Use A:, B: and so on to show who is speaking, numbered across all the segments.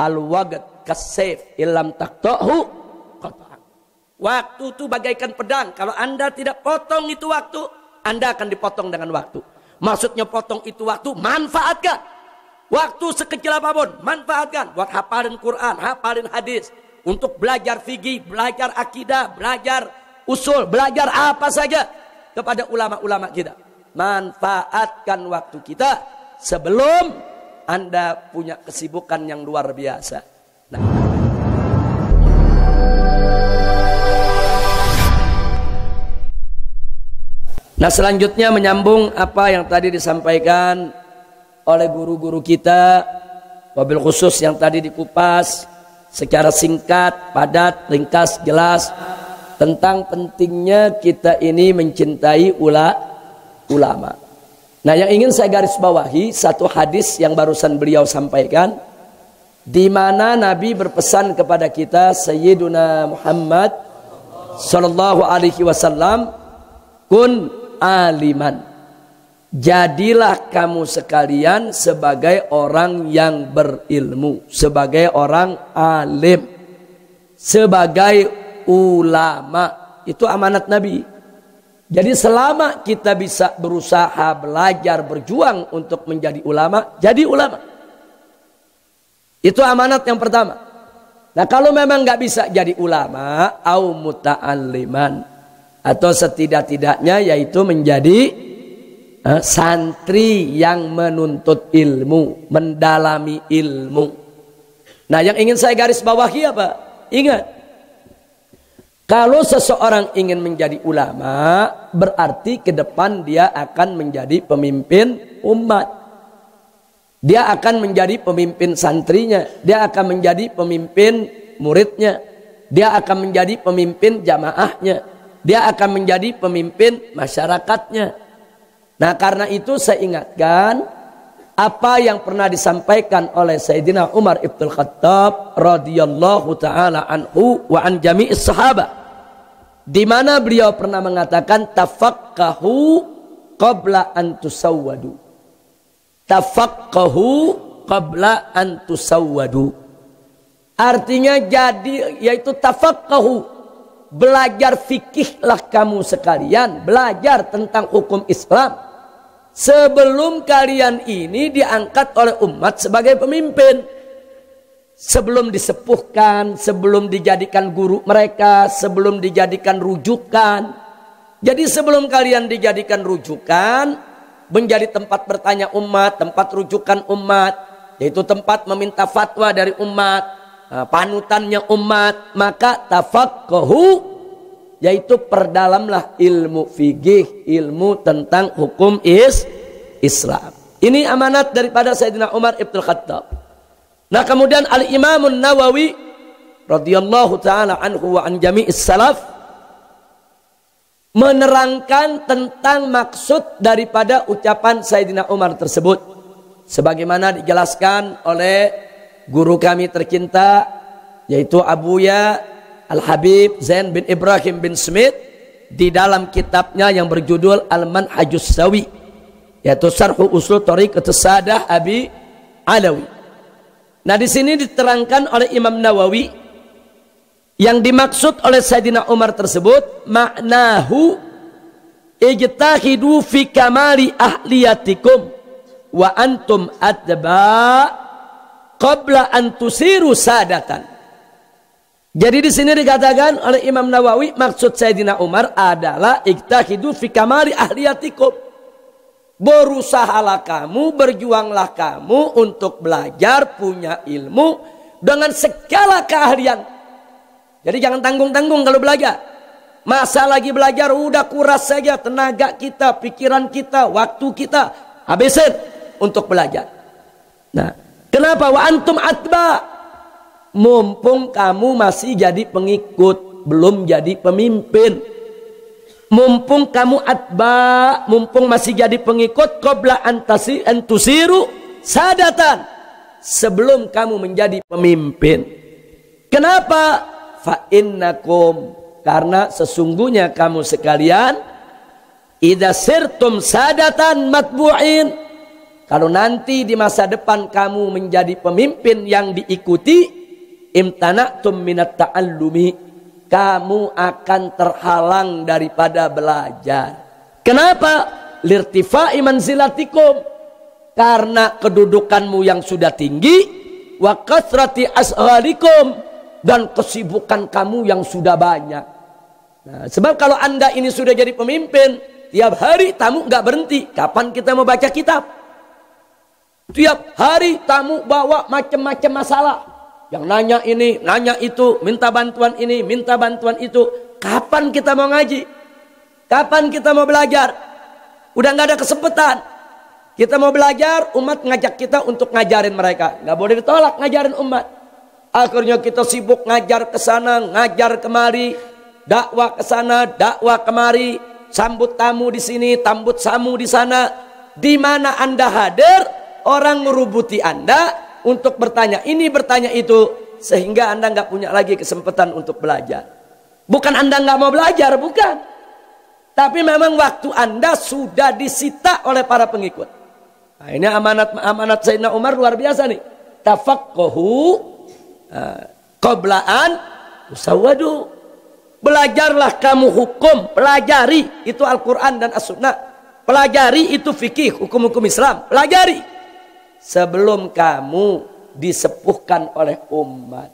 A: Al-waqt kasayf illam taqta'hu qata'ak. Waktu itu bagaikan pedang. Kalau Anda tidak potong itu waktu, Anda akan dipotong dengan waktu. Maksudnya potong itu waktu, manfaatkan. Waktu sekecil apapun, manfaatkan. Buat hafalin Quran, hafalin hadis. Untuk belajar fikih, belajar akidah, belajar usul, belajar apa saja kepada ulama-ulama kita. Manfaatkan waktu kita sebelum Anda punya kesibukan yang luar biasa. Nah, selanjutnya menyambung apa yang tadi disampaikan oleh guru-guru kita, wabil khusus yang tadi dikupas secara singkat, padat, ringkas, jelas tentang pentingnya kita ini mencintai ulama. Nah, yang ingin saya garis bawahi satu hadis yang barusan beliau sampaikan, di mana Nabi berpesan kepada kita, Sayyiduna Muhammad sallallahu alaihi wasallam, kun aliman, jadilah kamu sekalian sebagai orang yang berilmu, sebagai orang alim, sebagai ulama. Itu amanat Nabi. Jadi selama kita bisa berusaha, belajar, berjuang untuk menjadi ulama, jadi ulama. Itu amanat yang pertama. Nah, kalau memang nggak bisa jadi ulama, au muta'alliman, atau setidak-tidaknya yaitu menjadi santri yang menuntut ilmu, mendalami ilmu. Nah, yang ingin saya garis bawahi apa? Ingat, kalau seseorang ingin menjadi ulama, berarti ke depan dia akan menjadi pemimpin umat. Dia akan menjadi pemimpin santrinya, dia akan menjadi pemimpin muridnya, dia akan menjadi pemimpin jamaahnya, dia akan menjadi pemimpin masyarakatnya. Nah, karena itu saya ingatkan apa yang pernah disampaikan oleh Sayyidina Umar ibn Khattab radhiyallahu taala anhu wa an jami'is sahabat, di mana beliau pernah mengatakan tafaqahu qabla an tusawwadu. Tafaqahu qabla an tusawwadu. Artinya jadi, yaitu tafaqahu, belajar fikihlah kamu sekalian, belajar tentang hukum Islam sebelum kalian ini diangkat oleh umat sebagai pemimpin, sebelum disepuhkan, sebelum dijadikan guru mereka, sebelum dijadikan rujukan. Jadi sebelum kalian dijadikan rujukan, menjadi tempat bertanya umat, tempat rujukan umat, yaitu tempat meminta fatwa dari umat, panutannya umat, maka tafaqahu, yaitu perdalamlah ilmu fikih, ilmu tentang hukum Islam. Ini amanat daripada Sayyidina Umar ibn Khattab. Nah, kemudian Al-Imamun Nawawi radhiyallahu taala anhu wa an jami'is salaf menerangkan tentang maksud daripada ucapan Sayyidina Umar tersebut, sebagaimana dijelaskan oleh guru kami tercinta, yaitu Abuya Al-Habib Zain bin Ibrahim bin Smith, di dalam kitabnya yang berjudul Al-Manhajus Sawi, yaitu Syarhu Usul Thariqatus Sadah Abi Alawi. Nah, di sini diterangkan oleh Imam Nawawi yang dimaksud oleh Sayyidina Umar tersebut, maknahu ijtahidu fi kamali ahliyatikum wa antum adba qabla an tusiru sadatan. Jadi di sini dikatakan oleh Imam Nawawi, maksud Sayyidina Umar adalah ijtahidu fi kamali ahliyatikum. Berusahalah kamu, berjuanglah kamu untuk belajar, punya ilmu dengan segala keahlian. Jadi jangan tanggung-tanggung kalau belajar. Masa lagi belajar udah kuras saja tenaga kita, pikiran kita, waktu kita habisin untuk belajar. Nah, kenapa? Wa antum atba, mumpung kamu masih jadi pengikut, belum jadi pemimpin. Mumpung kamu atba, mumpung masih jadi pengikut, qabla antusiru sadatan, sebelum kamu menjadi pemimpin. Kenapa? Fa innakum, karena sesungguhnya kamu sekalian, idza sirtum sadatan matbu'in, Kalau nanti di masa depan kamu menjadi pemimpin yang diikuti, imtana'tum minat ta'allumi, kamu akan terhalang daripada belajar. Kenapa? Lirtifa'i manzilatikum, karena kedudukanmu yang sudah tinggi, wa kathrati asgharikum, dan kesibukan kamu yang sudah banyak. Nah, sebab kalau Anda ini sudah jadi pemimpin, tiap hari tamu nggak berhenti. Kapan kita mau baca kitab? Tiap hari tamu bawa macam-macam masalah. Yang nanya ini, nanya itu, minta bantuan ini, minta bantuan itu. Kapan kita mau ngaji? Kapan kita mau belajar? Udah nggak ada kesempatan. Kita mau belajar, umat ngajak kita untuk ngajarin mereka. Nggak boleh ditolak ngajarin umat. Akhirnya kita sibuk ngajar ke sana, ngajar kemari, dakwah ke sana, dakwah kemari, sambut tamu di sini, tambut tamu di sana. Di mana Anda hadir, orang ngerubuti Anda untuk bertanya ini, bertanya itu, sehingga Anda nggak punya lagi kesempatan untuk belajar. Bukan Anda nggak mau belajar, bukan. Tapi memang waktu Anda sudah disita oleh para pengikut. Nah, ini amanat Sayyidina Umar luar biasa nih. Tafaqquhu qoblaan usawadu. Belajarlah kamu hukum, pelajari itu Al-Quran dan As-Sunnah, pelajari itu fikih, hukum-hukum Islam, pelajari sebelum kamu disepuhkan oleh umat.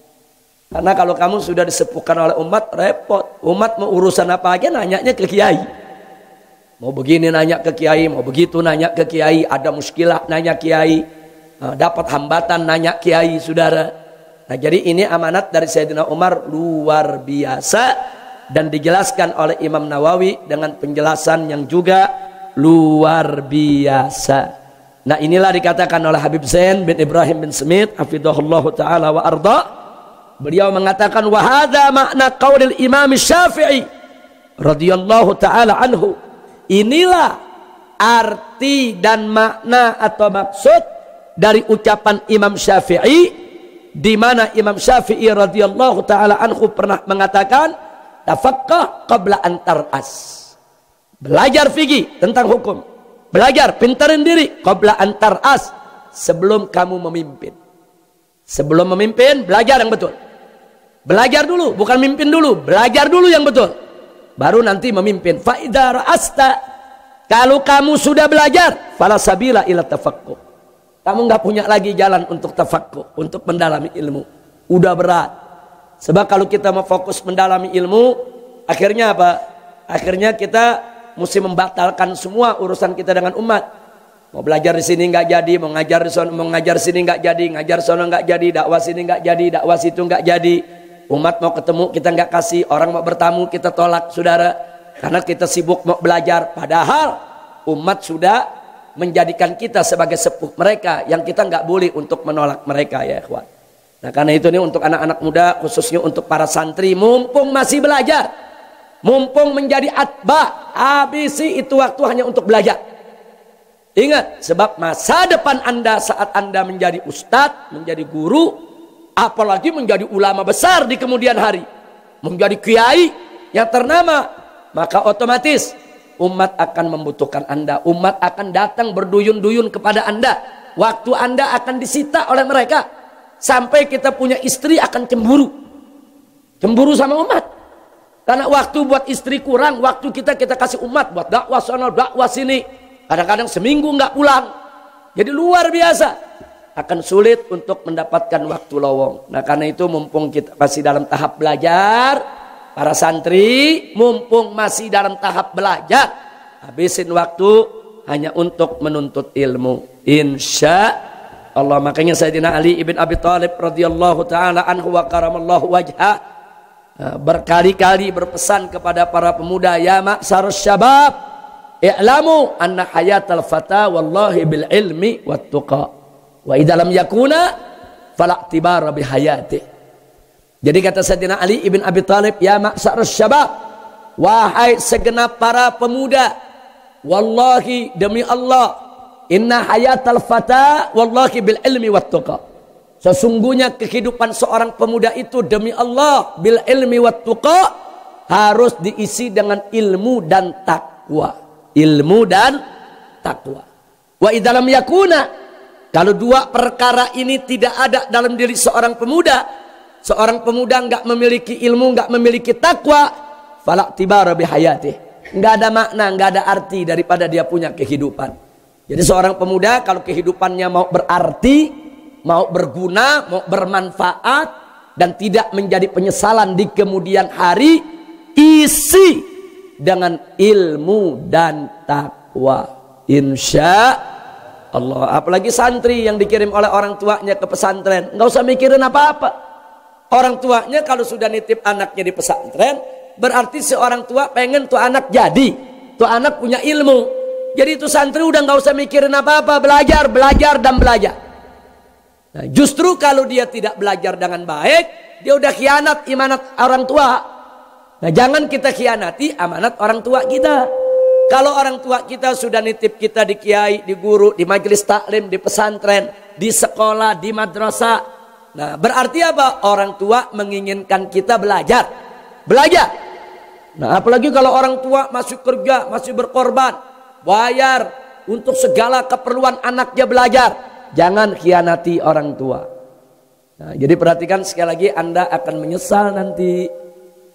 A: Karena kalau kamu sudah disepuhkan oleh umat, repot. Umat mau urusan apa aja nanyanya ke kiai. Mau begini nanya ke kiai, mau begitu nanya ke kiai, ada muskilah nanya kiai, dapat hambatan nanya kiai, saudara. Nah, jadi ini amanat dari Sayyidina Umar luar biasa, dan dijelaskan oleh Imam Nawawi dengan penjelasan yang juga luar biasa. Nah, inilah dikatakan oleh Habib Zain bin Ibrahim bin Smith hafizahullahu taala wa arda. Beliau mengatakan wa hadza makna qaulil Imam Syafi'i radhiyallahu taala anhu. Inilah arti dan makna atau maksud dari ucapan Imam Syafi'i, di mana Imam Syafi'i radhiyallahu taala anhu pernah mengatakan tafaqqah qabla an tar'as. Belajar fikih tentang hukum, belajar pintarin diri qabla an tar'as, sebelum kamu memimpin. Sebelum memimpin belajar yang betul. Belajar dulu, bukan mimpin dulu, belajar dulu yang betul, baru nanti memimpin. Fa idza ra'asta, kalau kamu sudah belajar, fala sabila ila tafaqquh, kamu nggak punya lagi jalan untuk tafaqquh, untuk mendalami ilmu. Udah berat. Sebab kalau kita mau fokus mendalami ilmu, akhirnya apa? Akhirnya kita mesti membatalkan semua urusan kita dengan umat. Mau belajar di sini nggak jadi, mau ngajar di sana, mau ngajar sini nggak jadi, ngajar sana nggak jadi, dakwah sini nggak jadi, dakwah situ nggak jadi. Umat mau ketemu kita nggak kasih, orang mau bertamu kita tolak, saudara. Karena kita sibuk mau belajar, padahal umat sudah menjadikan kita sebagai sepuh mereka, yang kita nggak boleh untuk menolak mereka, ya ikhwan. Nah, karena itu nih untuk anak-anak muda, khususnya untuk para santri, mumpung masih belajar, mumpung menjadi atba, habisi itu waktu hanya untuk belajar. Ingat, sebab masa depan Anda saat Anda menjadi ustadz, menjadi guru, apalagi menjadi ulama besar di kemudian hari, menjadi kiai yang ternama, maka otomatis umat akan membutuhkan Anda. Umat akan datang berduyun-duyun kepada Anda. Waktu Anda akan disita oleh mereka. Sampai kita punya istri akan cemburu. Cemburu sama umat. Karena waktu buat istri kurang, waktu kita kasih umat buat dakwah sana, dakwah sini. Kadang-kadang seminggu nggak pulang. Jadi luar biasa. Akan sulit untuk mendapatkan waktu lowong. Nah, karena itu mumpung kita masih dalam tahap belajar, para santri mumpung masih dalam tahap belajar, habisin waktu hanya untuk menuntut ilmu, insya Allah. Makanya Sayyidina Ali ibn Abi Thalib radhiyallahu taala anhu wa karamallahu wajha berkali-kali berpesan kepada para pemuda, ya ma'syarus syabab, i'lamu anna hayatal fata wallahi bil ilmi wat tuqa. Wa idza lam yakuna fala i'tibara bi hayati. Jadi kata Sayyidina Ali ibn Abi Thalib, ya ma'syarus syabab, wahai segenap para pemuda, wallahi demi Allah, inna hayatal fata wallahi bil ilmi wat tuqa. Sesungguhnya kehidupan seorang pemuda itu demi Allah bil ilmi wat tuqa harus diisi dengan ilmu dan takwa. Ilmu dan takwa. Wa idzalam yakuna, kalau dua perkara ini tidak ada dalam diri seorang pemuda enggak memiliki ilmu, enggak memiliki takwa, fala tibara bihayatih, enggak ada makna, enggak ada arti daripada dia punya kehidupan. Jadi seorang pemuda kalau kehidupannya mau berarti, mau berguna, mau bermanfaat dan tidak menjadi penyesalan di kemudian hari, isi dengan ilmu dan takwa. Insya Allah. Apalagi santri yang dikirim oleh orang tuanya ke pesantren, nggak usah mikirin apa-apa. Orang tuanya kalau sudah nitip anaknya di pesantren, berarti seorang tua pengen tuh anak jadi, tuh anak punya ilmu. Jadi itu santri udah nggak usah mikirin apa-apa, belajar dan belajar. Nah, justru kalau dia tidak belajar dengan baik, dia udah khianat amanat orang tua. Nah, jangan kita khianati amanat orang tua kita. Kalau orang tua kita sudah nitip kita di kiai, di guru, di majelis taklim, di pesantren, di sekolah, di madrasah. Nah, berarti apa? Orang tua menginginkan kita belajar. Nah, apalagi kalau orang tua masih kerja, masih berkorban, bayar untuk segala keperluan anaknya belajar. Jangan khianati orang tua. Nah, jadi perhatikan sekali lagi, Anda akan menyesal nanti.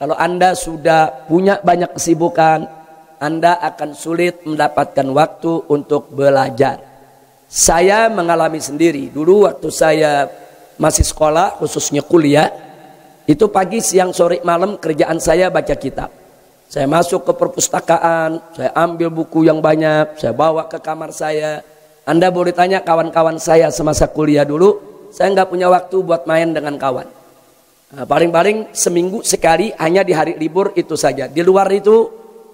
A: Kalau Anda sudah punya banyak kesibukan, Anda akan sulit mendapatkan waktu untuk belajar. Saya mengalami sendiri. Dulu waktu saya masih sekolah, khususnya kuliah, itu pagi, siang, sore, malam kerjaan saya baca kitab. Saya masuk ke perpustakaan, saya ambil buku yang banyak, saya bawa ke kamar saya. Anda boleh tanya kawan-kawan saya semasa kuliah dulu, saya nggak punya waktu buat main dengan kawan. Nah, paling-paling seminggu sekali, hanya di hari libur itu saja. Di luar itu,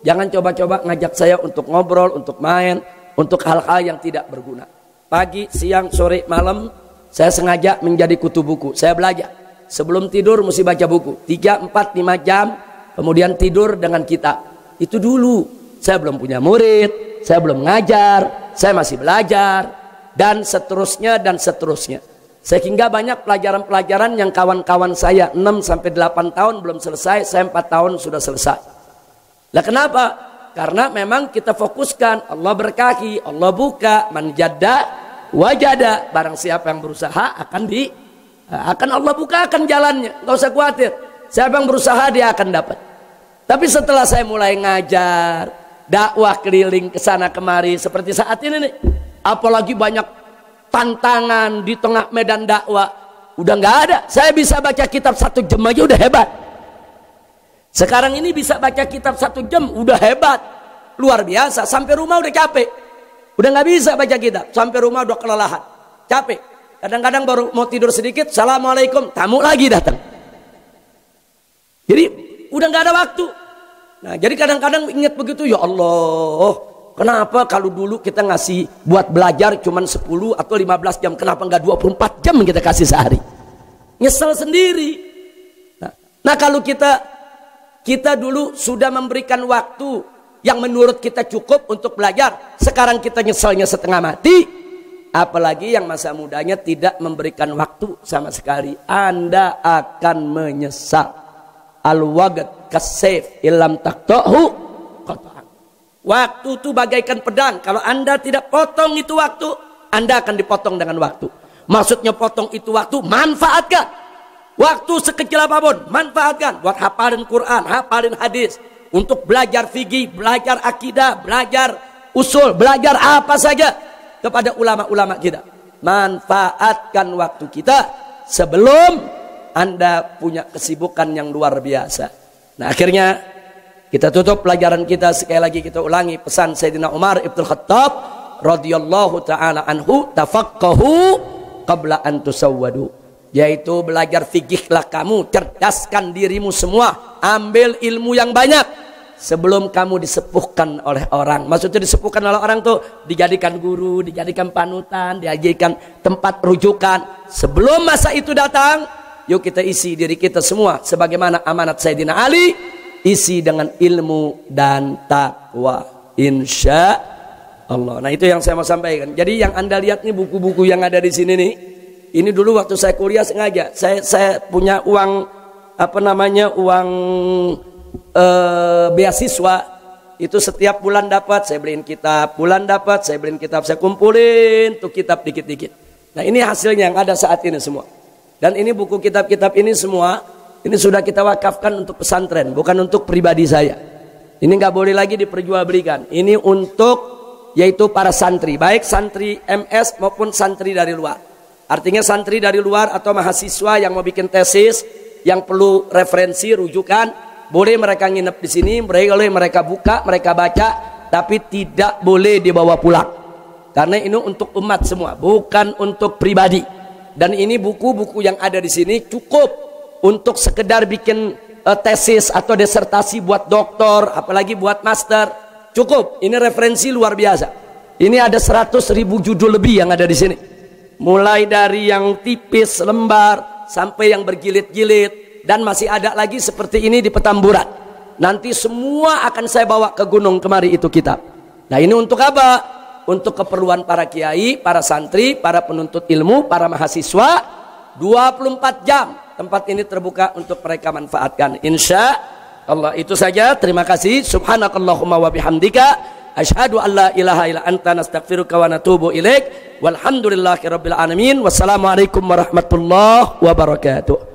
A: jangan coba-coba ngajak saya untuk ngobrol, untuk main, untuk hal-hal yang tidak berguna. Pagi, siang, sore, malam, saya sengaja menjadi kutu buku. Saya belajar. Sebelum tidur mesti baca buku. 3, 4, 5 jam, kemudian tidur dengan kitab. Itu dulu. Saya belum punya murid, saya belum ngajar, saya masih belajar, dan seterusnya, dan seterusnya. Sehingga banyak pelajaran-pelajaran yang kawan-kawan saya 6-8 tahun belum selesai, saya 4 tahun sudah selesai. Lah kenapa? Karena memang kita fokuskan, Allah berkahi, Allah buka, man jadda wajada. Barang siapa yang berusaha akan Allah bukakan jalannya, nggak usah khawatir. Siapa yang berusaha dia akan dapat. Tapi setelah saya mulai ngajar, dakwah keliling ke sana kemari seperti saat ini nih, apalagi banyak tantangan di tengah medan dakwah, udah nggak ada. Saya bisa baca kitab 1 jam aja udah hebat. Sekarang ini bisa baca kitab 1 jam udah hebat, luar biasa. Sampai rumah udah capek, udah nggak bisa baca kitab. Sampai rumah udah kelelahan, capek. Kadang-kadang baru mau tidur sedikit, assalamualaikum, tamu lagi datang. Jadi udah nggak ada waktu. Nah, jadi kadang-kadang ingat begitu, ya Allah, kenapa kalau dulu kita ngasih buat belajar cuman 10 atau 15 jam, kenapa nggak 24 jam kita kasih sehari? Nyesel sendiri. Nah, kalau kita dulu sudah memberikan waktu yang menurut kita cukup untuk belajar, sekarang kita nyeselnya setengah mati, apalagi yang masa mudanya tidak memberikan waktu sama sekali. Anda akan menyesal. Al-waqt kasayf illam taqtahu qata'an. Waktu itu bagaikan pedang, kalau Anda tidak potong itu waktu, Anda akan dipotong dengan waktu. Maksudnya potong itu waktu, manfaatkan. Waktu sekecil apapun, manfaatkan buat hafalin Quran, hafalin hadis, untuk belajar fikih, belajar akidah, belajar usul, belajar apa saja kepada ulama-ulama kita. Manfaatkan waktu kita sebelum Anda punya kesibukan yang luar biasa. Nah, akhirnya kita tutup pelajaran kita, sekali lagi kita ulangi pesan Sayyidina Umar Ibn Khattab radhiyallahu taala anhu, tafaqahu qabla an tusawwadu. Yaitu belajar fikihlah kamu, cerdaskan dirimu semua, ambil ilmu yang banyak sebelum kamu disepuhkan oleh orang. Maksudnya disepuhkan oleh orang tuh dijadikan guru, dijadikan panutan, dijadikan tempat rujukan. Sebelum masa itu datang, yuk kita isi diri kita semua sebagaimana amanat Sayyidina Ali, isi dengan ilmu dan takwa, insya Allah. Nah, itu yang saya mau sampaikan. Jadi yang Anda lihat nih, buku-buku yang ada di sini nih, ini dulu waktu saya kuliah sengaja saya punya uang uang beasiswa, Itu setiap bulan dapat, saya beliin kitab. Bulan dapat, saya beliin kitab. Saya kumpulin tuh kitab dikit-dikit. Nah ini hasilnya yang ada saat ini semua. Dan ini buku kitab-kitab ini semua, ini sudah kita wakafkan untuk pesantren, bukan untuk pribadi saya. Ini nggak boleh lagi diperjualbelikan. Ini untuk yaitu para santri, baik santri MS maupun santri dari luar. Artinya santri dari luar atau mahasiswa yang mau bikin tesis, yang perlu referensi, rujukan, boleh mereka nginep di sini, boleh mereka buka, mereka baca, tapi tidak boleh dibawa pulang. Karena ini untuk umat semua, bukan untuk pribadi. Dan ini buku-buku yang ada di sini cukup untuk sekedar bikin tesis atau disertasi buat doktor, apalagi buat master. Cukup, ini referensi luar biasa. Ini ada 100.000 judul lebih yang ada di sini. Mulai dari yang tipis lembar sampai yang berjilid-jilid. Dan masih ada lagi seperti ini di Petamburan. Nanti semua akan saya bawa ke gunung kemari itu kitab. Nah ini untuk apa? Untuk keperluan para kiai, para santri, para penuntut ilmu, para mahasiswa. 24 jam tempat ini terbuka untuk mereka manfaatkan. Insya Allah itu saja. Terima kasih. Subhanakallahumma wa bihamdika. Asyhadu an la ilaha illa anta nastaghfiruka wa natubu ilaik. Walhamdulillahirabbil alamin. Wassalamualaikum warahmatullahi wabarakatuh.